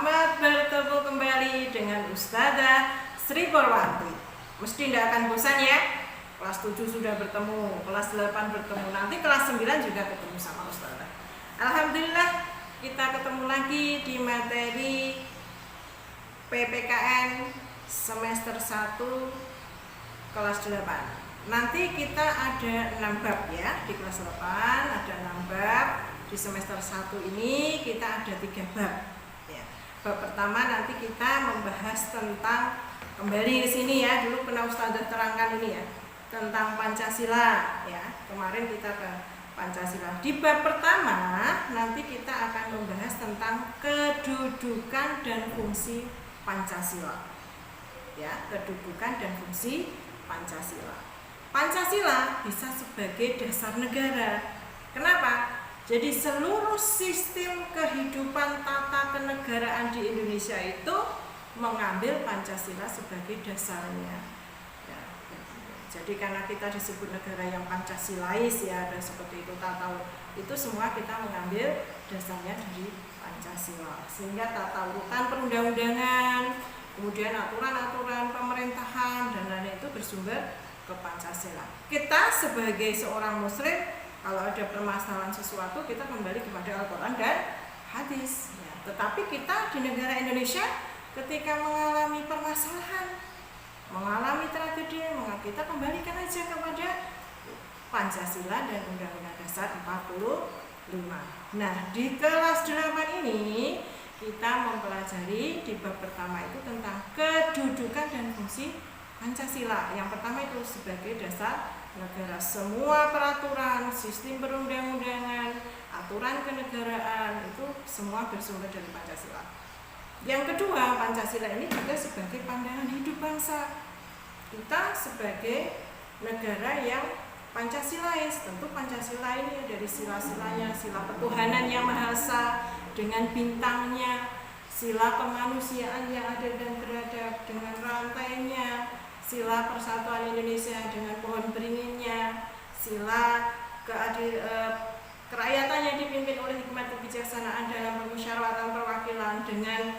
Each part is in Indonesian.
Selamat bertemu kembali dengan Ustazah Sri Purwanti. Mesti tidak akan bosan ya. Kelas 7 sudah bertemu, kelas 8 bertemu, nanti kelas 9 juga ketemu sama Ustazah. Alhamdulillah kita ketemu lagi di materi PPKN semester 1 kelas 8. Nanti kita ada 6 bab ya, di kelas 8 ada 6 bab. Di semester 1 ini kita ada 3 bab ya. Bab pertama nanti kita membahas tentang, kembali ke sini ya, dulu pernah Ustazah terangkan ini ya, tentang Pancasila ya. Kemarin kita ke Pancasila. Di bab pertama nanti kita akan membahas tentang kedudukan dan fungsi Pancasila ya, kedudukan dan fungsi Pancasila. Pancasila bisa sebagai dasar negara. Kenapa? Jadi seluruh sistem kehidupan tata kenegaraan di Indonesia itu mengambil Pancasila sebagai dasarnya ya. Jadi karena kita disebut negara yang Pancasilais ya, dan seperti itu tata itu semua kita mengambil dasarnya dari Pancasila. Sehingga tata urutan perundang-undangan, kemudian aturan-aturan pemerintahan dan lain-lain itu bersumber ke Pancasila. Kita sebagai seorang muslim, kalau ada permasalahan sesuatu kita kembali kepada Al-Quran dan hadis ya. Tetapi kita di negara Indonesia ketika mengalami permasalahan, mengalami tragedi, kita kembalikan aja kepada Pancasila dan Undang-Undang Dasar 45. Nah, di kelas 8 ini kita mempelajari di bab pertama itu tentang kedudukan dan fungsi Pancasila. Yang pertama itu sebagai dasar negara. Semua peraturan, sistem perundang-undangan, aturan kenegaraan itu semua bersumber dari Pancasila. Yang kedua, Pancasila ini juga sebagai pandangan hidup bangsa. Kita sebagai negara yang Pancasilais, tentu Pancasila ini dari sila-silanya, sila ketuhanan yang Maha Esa dengan bintangnya, sila kemanusiaan yang adil dan beradab dengan rantainya, sila persatuan Indonesia dengan pohon beringinnya, sila kerakyatan yang dipimpin oleh hikmat kebijaksanaan dalam permusyawaratan perwakilan dengan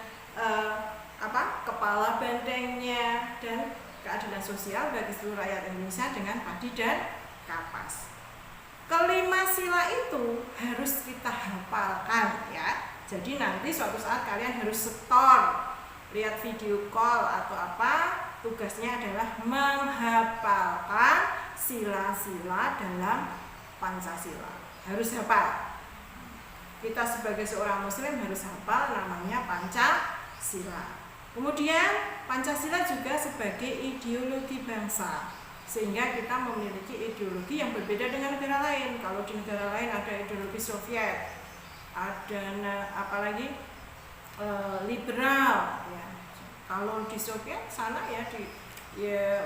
kepala bantengnya, dan keadilan sosial bagi seluruh rakyat Indonesia dengan padi dan kapas. Kelima sila itu harus kita hafalkan ya. Jadi nanti suatu saat kalian harus setor, lihat video call atau apa, tugasnya adalah menghafalkan sila-sila dalam Pancasila. Harus hafal. Kita sebagai seorang muslim harus hafal namanya Pancasila. Kemudian Pancasila juga sebagai ideologi bangsa, sehingga kita memiliki ideologi yang berbeda dengan negara lain. Kalau di negara lain ada ideologi Soviet, ada apalagi liberal ya. Kalau di Soviet sana ya, di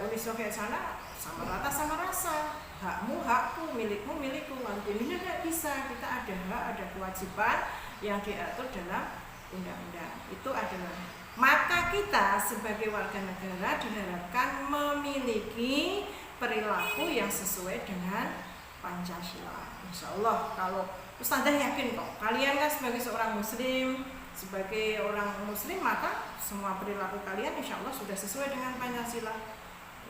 Uni Soviet sana sama rata sama rasa, hakmu hakku, milikmu milikku. Ini tidak bisa, kita ada hak, ada kewajiban yang diatur dalam undang-undang. Itu adalah, maka kita sebagai warga negara diharapkan memiliki perilaku yang sesuai dengan Pancasila. Insya Allah, kalau Ustazah yakin kok, kalian kan sebagai seorang muslim, sebagai orang muslim, maka semua perilaku kalian insya Allah sudah sesuai dengan Pancasila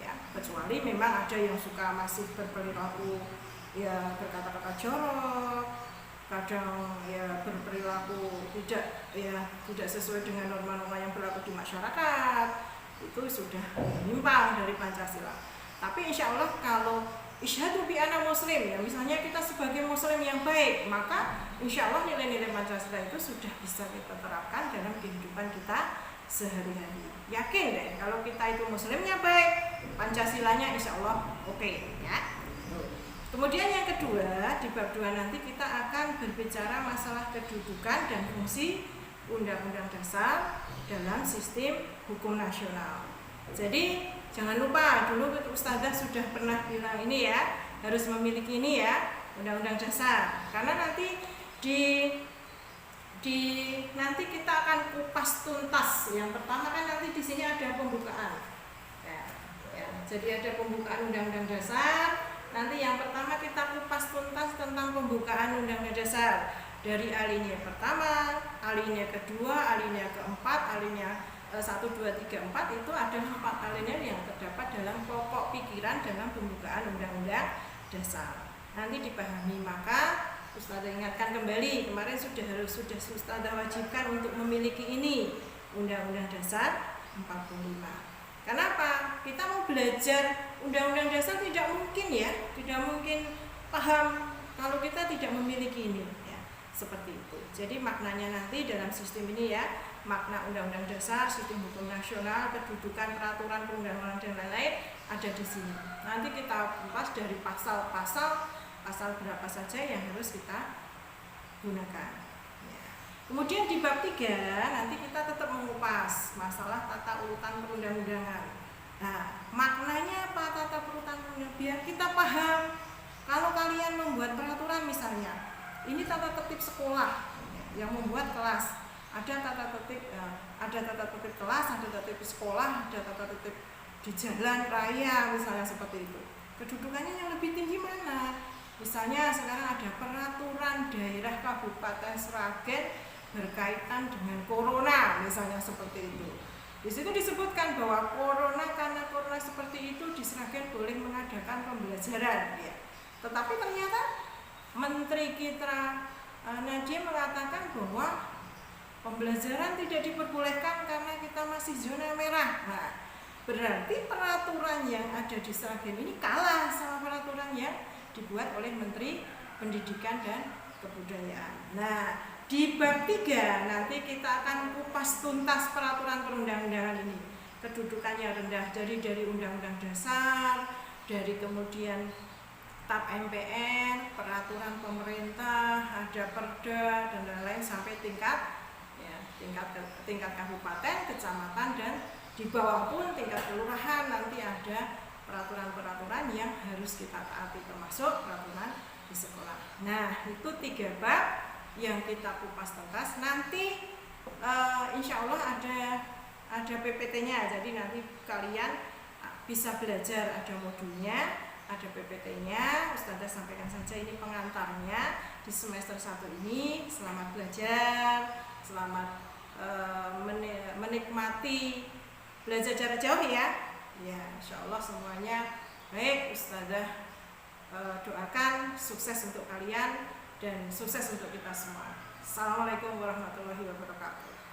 ya. Kecuali memang ada yang suka masih berperilaku ya, berkata-kata jorok, kadang ya berperilaku tidak sesuai dengan norma-norma yang berlaku di masyarakat, itu sudah menyimpang dari Pancasila. Tapi insya Allah kalau isyhadu bi ana muslim ya, misalnya kita sebagai muslim yang baik, maka insya Allah nilai-nilai Pancasila itu sudah bisa kita terapkan dalam kehidupan kita sehari-hari. Yakin deh kalau kita itu muslimnya baik, Pancasilanya insya Allah oke ya. Kemudian yang kedua, di bab 2 nanti kita akan berbicara masalah kedudukan dan fungsi Undang-Undang Dasar dalam sistem hukum nasional. Jadi jangan lupa, dulu Ustazah sudah pernah bilang ini ya, harus memiliki ini ya, Undang-Undang Dasar. Karena nanti nanti kita akan kupas tuntas. Yang pertama kan nanti di sini ada pembukaan. Ya. Jadi ada pembukaan Undang-Undang Dasar. Nanti yang pertama kita kupas tuntas tentang pembukaan Undang-Undang Dasar. dari alinea pertama, alinea kedua, alinea keempat, alinea 1, 2, 3, 4 itu ada 4 alinea yang terdapat dalam pokok pikiran dalam pembukaan Undang-Undang Dasar. Nanti dipahami. Maka Ustazah ingatkan kembali, kemarin sudah Ustazah wajibkan untuk memiliki ini, Undang-Undang Dasar 45. Kenapa? Kita mau belajar Undang-Undang Dasar tidak mungkin ya, tidak mungkin paham kalau kita tidak memiliki ini ya, seperti itu. Jadi maknanya nanti dalam sistem ini ya, makna Undang-Undang Dasar, sistem hukum nasional, kedudukan, peraturan perundang-undangan dan lain-lain ada di sini. Nanti kita kupas dari pasal berapa saja yang harus kita gunakan. Ya. Kemudian di bab 3 nanti kita tetap mengupas masalah tata urutan perundang-undangan. Nah, maknanya apa tata urutan perundang-undangan? Biar kita paham. Kalau kalian membuat peraturan misalnya, ini tata tertib sekolah yang membuat kelas. Ada tata tertib kelas, ada tata tertib sekolah, ada tata tertib di jalan raya misalnya seperti itu. Kedudukannya yang lebih tinggi mana? Misalnya sekarang ada peraturan daerah Kabupaten Sragen berkaitan dengan corona misalnya seperti itu. Di situ disebutkan bahwa karena corona seperti itu di Sragen boleh mengadakan pembelajaran ya. Tetapi ternyata Menteri kita Nadiem mengatakan bahwa pembelajaran tidak diperbolehkan karena kita masih zona merah. Nah, berarti peraturan yang ada di Sragen ini kalah sama peraturan yang dibuat oleh Menteri Pendidikan dan Kebudayaan. Nah, di bab 3 nanti kita akan kupas tuntas peraturan perundang-undangan ini. Kedudukannya rendah dari Undang-Undang Dasar, dari kemudian TAP MPN, peraturan pemerintah, ada Perda dan lain-lain sampai tingkat kabupaten, kecamatan, dan di bawah pun tingkat kelurahan nanti ada peraturan-peraturan yang harus kita taati termasuk peraturan di sekolah. Nah, itu 3 bab yang kita kupas tuntas. Nanti insya Allah ada PPT-nya. Jadi nanti kalian bisa belajar, ada modulnya, ada PPT-nya. Ustazah sampaikan saja ini pengantarnya di semester 1 ini. Selamat belajar, selamat menikmati belajar jarak jauh ya. Ya, insya Allah semuanya baik. Ustazah doakan sukses untuk kalian dan sukses untuk kita semua. Assalamualaikum warahmatullahi wabarakatuh.